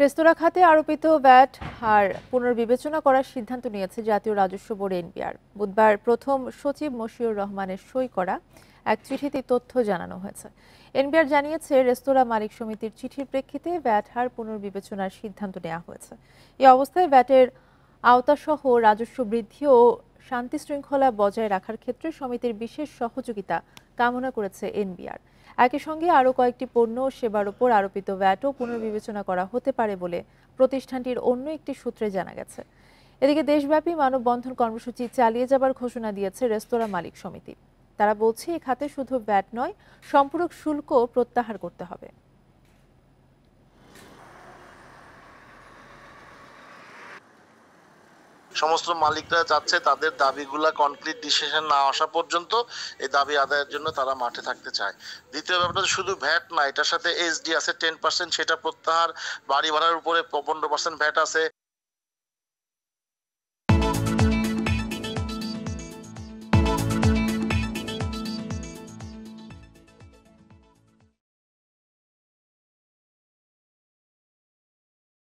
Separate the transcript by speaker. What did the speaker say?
Speaker 1: রেস্তোরাঁ খাতে আরোপিত ভ্যাট হার পুনর্বিবেচনা করার সিদ্ধান্ত নিয়েছে জাতীয় রাজস্ব বোর্ড এনবিআর। বুধবার প্রথম সচিব মশিউর রহমানের সই করা এক চিঠিতে তথ্য জানানো হয়েছে। এনবিআর জানিয়েছে, রেস্তোরাঁ মালিক সমিতির চিঠির প্রেক্ষিতে ভ্যাট হার পুনর্বিবেচনার সিদ্ধান্ত নেওয়া হয়েছে। এই অবস্থায় ভ্যাটের আওতাসহ রাজস্ব বৃদ্ধি ও শান্তি শৃঙ্খলা বজায় রাখার ক্ষেত্রে সমিতির বিশেষ সহযোগিতা কামনা করেছে এনবিআর। একই সঙ্গে আরও কয়েকটি পণ্য ও সেবার উপর আরোপিত ভ্যাটও পুনর্বিবেচনা করা হতে পারে বলে প্রতিষ্ঠানটির অন্য একটি সূত্রে জানা গেছে। এদিকে দেশব্যাপী মানববন্ধন কর্মসূচি চালিয়ে যাবার ঘোষণা দিয়েছে রেস্তোরাঁ মালিক সমিতি। তারা বলছে, এ খাতে শুধু ভ্যাট নয়, সম্পূরক শুল্ক প্রত্যাহার করতে হবে।
Speaker 2: সমস্ত মালিকরা যাচ্ছে তাদের দাবিগুলা কনক্রিট ডিসিশন না আসা পর্যন্ত এই দাবি আদায়ের জন্য তারা মাঠে থাকতে চায়। দ্বিতীয় ব্যাপারটা শুধু ভ্যাট না, এটার সাথে এসডি আছে 10%, সেটা প্রত্যাহার। বাড়ি ভাড়ার উপরে 15% ভ্যাট আছে,